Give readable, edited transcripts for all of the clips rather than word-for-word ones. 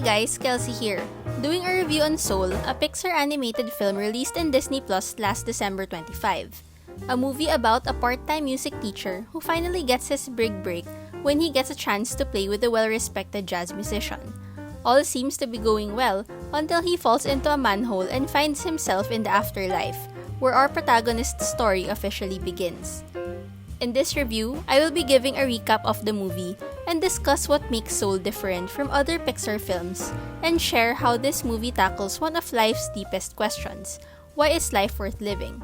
guys, Kelsey here, doing a review on Soul, a Pixar-animated film released in Disney Plus last December 25. A movie about a part-time music teacher who finally gets his big break when he gets a chance to play with a well-respected jazz musician. All seems to be going well until he falls into a manhole and finds himself in the afterlife, where our protagonist's story officially begins. In this review, I will be giving a recap of the movie and discuss what makes Soul different from other Pixar films and share how this movie tackles one of life's deepest questions: why is life worth living?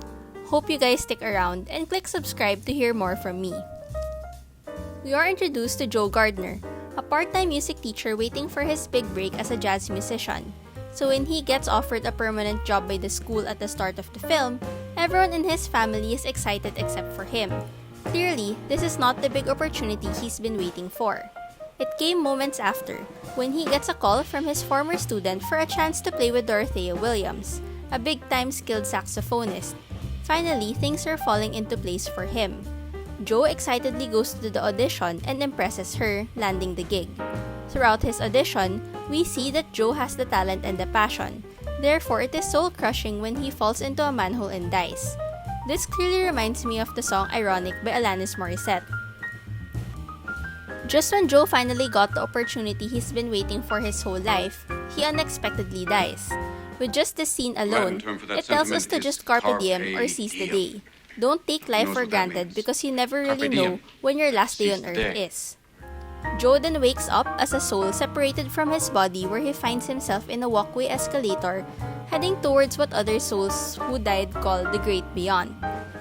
Hope you guys stick around and click subscribe to hear more from me. We are introduced to Joe Gardner, a part-time music teacher waiting for his big break as a jazz musician. So when he gets offered a permanent job by the school at the start of the film, everyone in his family is excited except for him. Clearly, this is not the big opportunity he's been waiting for. It came moments after, when he gets a call from his former student for a chance to play with Dorothea Williams, a big-time skilled saxophonist. Finally, things are falling into place for him. Joe excitedly goes to the audition and impresses her, landing the gig. Throughout his audition, we see that Joe has the talent and the passion. Therefore, it is soul-crushing when he falls into a manhole and dies. This clearly reminds me of the song Ironic by Alanis Morissette. Just when Joe finally got the opportunity he's been waiting for his whole life, he unexpectedly dies. With just this scene alone, it tells us to just carpe diem or seize the day. Don't take life for granted because you never really know when your last day on Earth is. Joe then wakes up as a soul separated from his body, where he finds himself in a walkway escalator heading towards what other souls who died call the Great Beyond.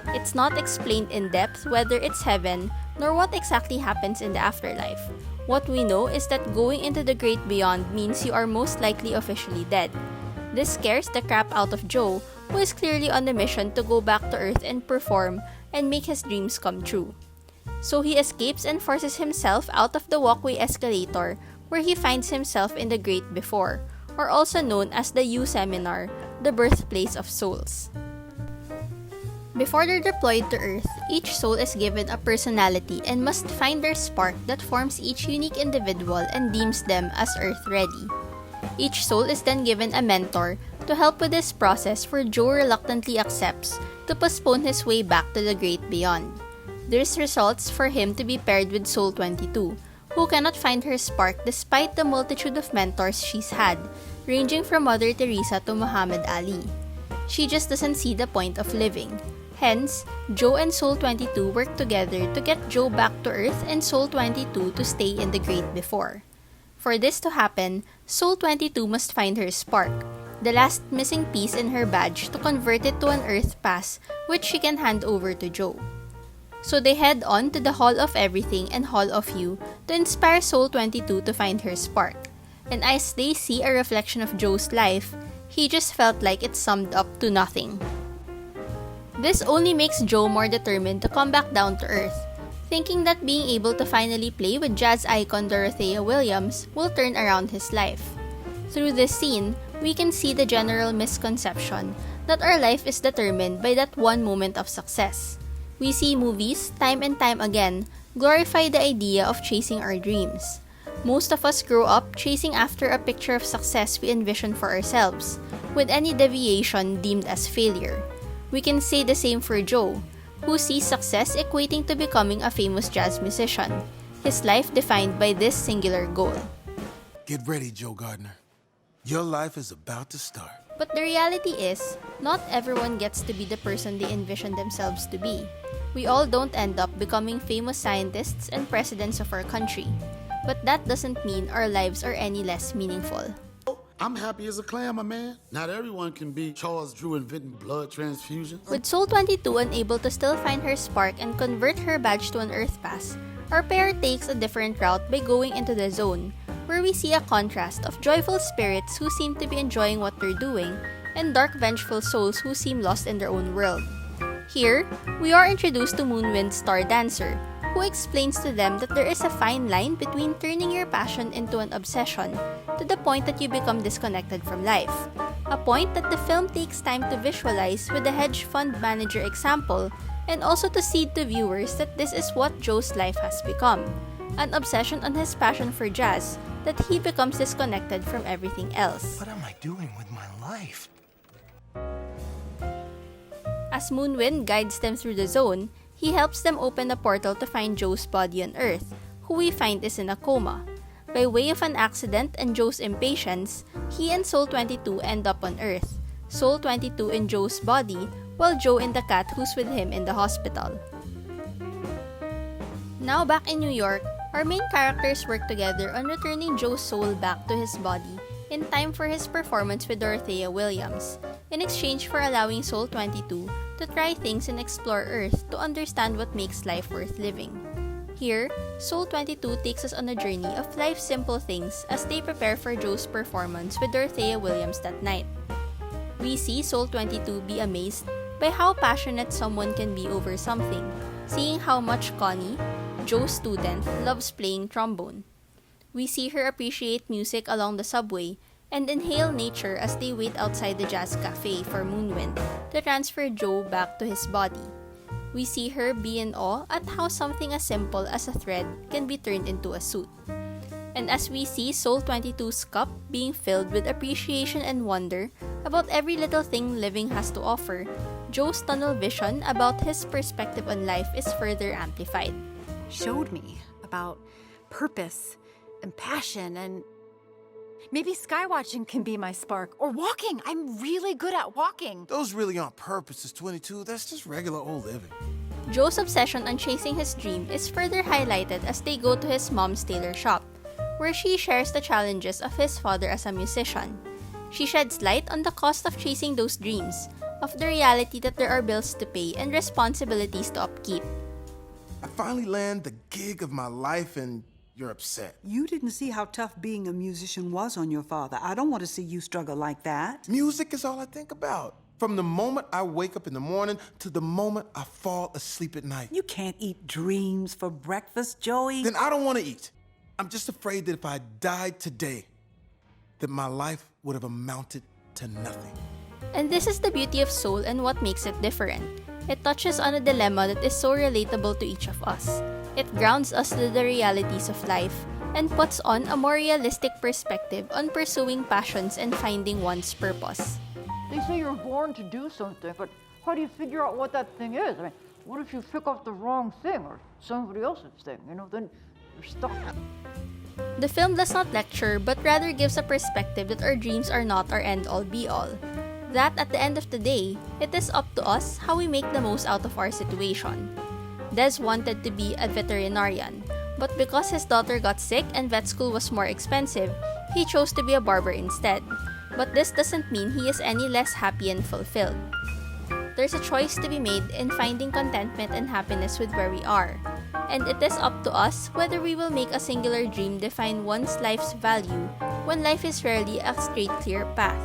It's not explained in depth whether it's heaven nor what exactly happens in the afterlife. What we know is that going into the Great Beyond means you are most likely officially dead. This scares the crap out of Joe, who is clearly on the mission to go back to Earth and perform and make his dreams come true. So he escapes and forces himself out of the walkway escalator, where he finds himself in the Great Before, or also known as the U Seminar, the birthplace of souls. Before they're deployed to Earth, each soul is given a personality and must find their spark that forms each unique individual and deems them as Earth-ready. Each soul is then given a mentor to help with this process, where Joe reluctantly accepts to postpone his way back to the Great Beyond. This results for him to be paired with Soul 22, who cannot find her spark despite the multitude of mentors she's had, ranging from Mother Teresa to Muhammad Ali. She just doesn't see the point of living. Hence, Joe and Soul 22 work together to get Joe back to Earth and Soul 22 to stay in the Great Before. For this to happen, Soul 22 must find her spark, the last missing piece in her badge, to convert it to an Earth pass which she can hand over to Joe. So they head on to the Hall of Everything and Hall of You to inspire Soul 22 to find her spark. And as they see a reflection of Joe's life, he just felt like it summed up to nothing. This only makes Joe more determined to come back down to Earth, thinking that being able to finally play with jazz icon Dorothea Williams will turn around his life. Through this scene, we can see the general misconception that our life is determined by that one moment of success. We see movies, time and time again, glorify the idea of chasing our dreams. Most of us grow up chasing after a picture of success we envision for ourselves, with any deviation deemed as failure. We can say the same for Joe, who sees success equating to becoming a famous jazz musician, his life defined by this singular goal. Get ready, Joe Gardner. Your life is about to start. But the reality is, not everyone gets to be the person they envision themselves to be. We all don't end up becoming famous scientists and presidents of our country. But that doesn't mean our lives are any less meaningful. I'm happy as a clam, my man. Not everyone can be Charles Drew inventing blood transfusions. With Soul 22 unable to still find her spark and convert her badge to an Earth pass, our pair takes a different route by going into the zone, where we see a contrast of joyful spirits who seem to be enjoying what they're doing, and dark vengeful souls who seem lost in their own world. Here, we are introduced to Moonwind's Star Dancer, who explains to them that there is a fine line between turning your passion into an obsession to the point that you become disconnected from life. A point that the film takes time to visualize with the hedge fund manager example, and also to seed to viewers that this is what Joe's life has become. An obsession on his passion for jazz that he becomes disconnected from everything else. What am I doing with my life? As Moonwind guides them through the zone, he helps them open a portal to find Joe's body on Earth, who we find is in a coma. By way of an accident and Joe's impatience, he and Soul 22 end up on Earth, Soul 22 in Joe's body, while Joe in the cat who's with him in the hospital. Now back in New York, our main characters work together on returning Joe's soul back to his body in time for his performance with Dorothea Williams, in exchange for allowing Soul 22 to try things and explore Earth to understand what makes life worth living. Here, Soul 22 takes us on a journey of life's simple things as they prepare for Joe's performance with Dorothea Williams that night. We see Soul 22 be amazed by how passionate someone can be over something, seeing how much Connie, Joe's student, loves playing trombone. We see her appreciate music along the subway and inhale nature as they wait outside the jazz cafe for Moonwind to transfer Joe back to his body. We see her be in awe at how something as simple as a thread can be turned into a suit. And as we see Soul 22's cup being filled with appreciation and wonder about every little thing living has to offer, Joe's tunnel vision about his perspective on life is further amplified. Showed me about purpose and passion, and maybe skywatching can be my spark, or walking. I'm really good at walking. Those really aren't purposes, 22. That's just regular old living. Joe's obsession on chasing his dream is further highlighted as they go to his mom's tailor shop, where she shares the challenges of his father as a musician. She sheds light on the cost of chasing those dreams, of the reality that there are bills to pay and responsibilities to upkeep. I finally land the gig of my life and you're upset. You didn't see how tough being a musician was on your father. I don't want to see you struggle like that. Music is all I think about. From the moment I wake up in the morning to the moment I fall asleep at night. You can't eat dreams for breakfast, Joey. Then I don't want to eat. I'm just afraid that if I died today, that my life would have amounted to nothing. And this is the beauty of Soul and what makes it different. It touches on a dilemma that is so relatable to each of us. It grounds us to the realities of life and puts on a more realistic perspective on pursuing passions and finding one's purpose. They say you're born to do something, but how do you figure out what that thing is? I mean, what if you pick up the wrong thing or somebody else's thing? Then you're stuck. The film does not lecture, but rather gives a perspective that our dreams are not our end-all be-all. That at the end of the day, it is up to us how we make the most out of our situation. Des wanted to be a veterinarian, but because his daughter got sick and vet school was more expensive, he chose to be a barber instead. But this doesn't mean he is any less happy and fulfilled. There's a choice to be made in finding contentment and happiness with where we are. And it is up to us whether we will make a singular dream define one's life's value when life is rarely a straight, clear path.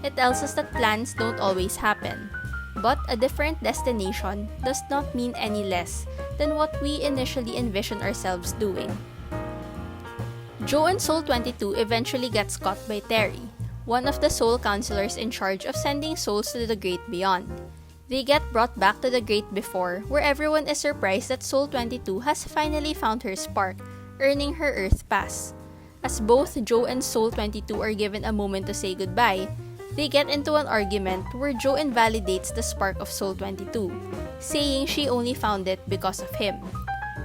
It tells us that plans don't always happen, but a different destination does not mean any less than what we initially envision ourselves doing. Joe and Soul 22 eventually gets caught by Terry, one of the soul counselors in charge of sending souls to the great beyond. They get brought back to the great before, where everyone is surprised that Soul 22 has finally found her spark, earning her Earth pass. As both Joe and Soul 22 are given a moment to say goodbye, they get into an argument where Joe invalidates the spark of Soul 22, saying she only found it because of him.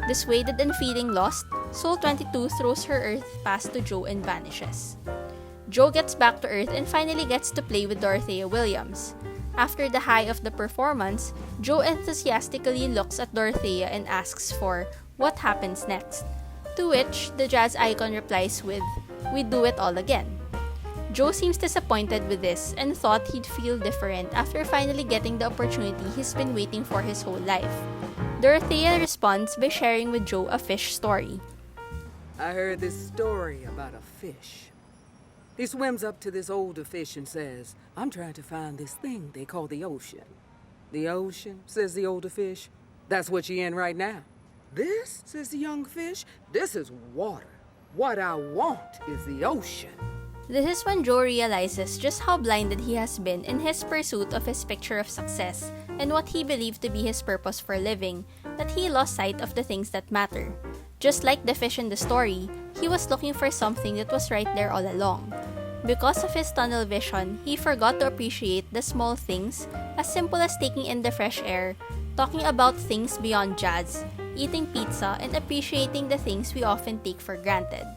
Dissuaded and feeling lost, Soul 22 throws her Earth pass to Joe and vanishes. Joe gets back to Earth and finally gets to play with Dorothea Williams. After the high of the performance, Joe enthusiastically looks at Dorothea and asks for what happens next, to which the jazz icon replies with, "We do it all again." Joe seems disappointed with this and thought he'd feel different after finally getting the opportunity he's been waiting for his whole life. Dorothea responds by sharing with Joe a fish story. I heard this story about a fish. He swims up to this older fish and says, "I'm trying to find this thing they call the ocean." "The ocean?" says the older fish. "That's what you're in right now." "This?" says the young fish. "This is water. What I want is the ocean." This is when Joe realizes just how blinded he has been in his pursuit of his picture of success and what he believed to be his purpose for living, that he lost sight of the things that matter. Just like the fish in the story, he was looking for something that was right there all along. Because of his tunnel vision, he forgot to appreciate the small things, as simple as taking in the fresh air, talking about things beyond jazz, eating pizza, and appreciating the things we often take for granted.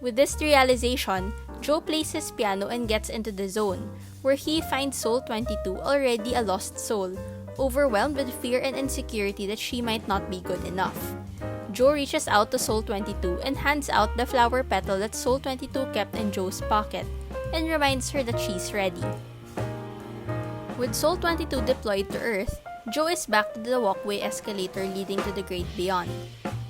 With this realization, Joe plays his piano and gets into the zone, where he finds Soul 22 already a lost soul, overwhelmed with fear and insecurity that she might not be good enough. Joe reaches out to Soul 22 and hands out the flower petal that Soul 22 kept in Joe's pocket, and reminds her that she's ready. With Soul 22 deployed to Earth, Joe is back to the walkway escalator leading to the great beyond.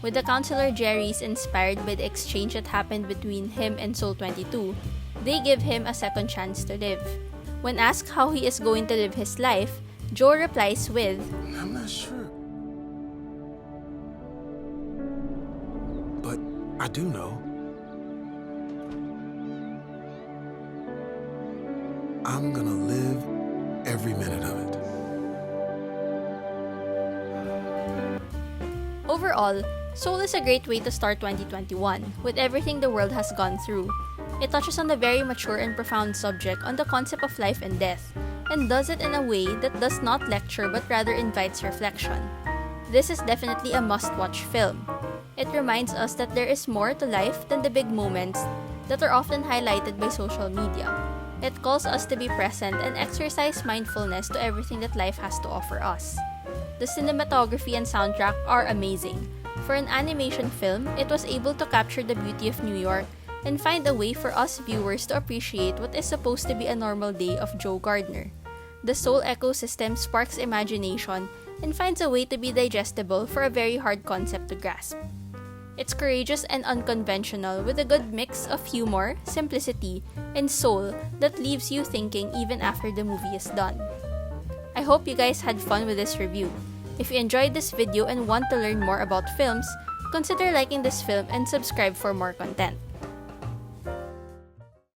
With the counselor Jerry's inspired by the exchange that happened between him and Soul 22, they give him a second chance to live. When asked how he is going to live his life, Joe replies with, I'm not sure. But I do know. I'm gonna live every minute of it. Overall, Soul is a great way to start 2021, with everything the world has gone through. It touches on a very mature and profound subject on the concept of life and death, and does it in a way that does not lecture but rather invites reflection. This is definitely a must-watch film. It reminds us that there is more to life than the big moments that are often highlighted by social media. It calls us to be present and exercise mindfulness to everything that life has to offer us. The cinematography and soundtrack are amazing. For an animation film, it was able to capture the beauty of New York and find a way for us viewers to appreciate what is supposed to be a normal day of Joe Gardner. The Soul ecosystem sparks imagination and finds a way to be digestible for a very hard concept to grasp. It's courageous and unconventional with a good mix of humor, simplicity, and soul that leaves you thinking even after the movie is done. I hope you guys had fun with this review. If you enjoyed this video and want to learn more about films, consider liking this film and subscribe for more content.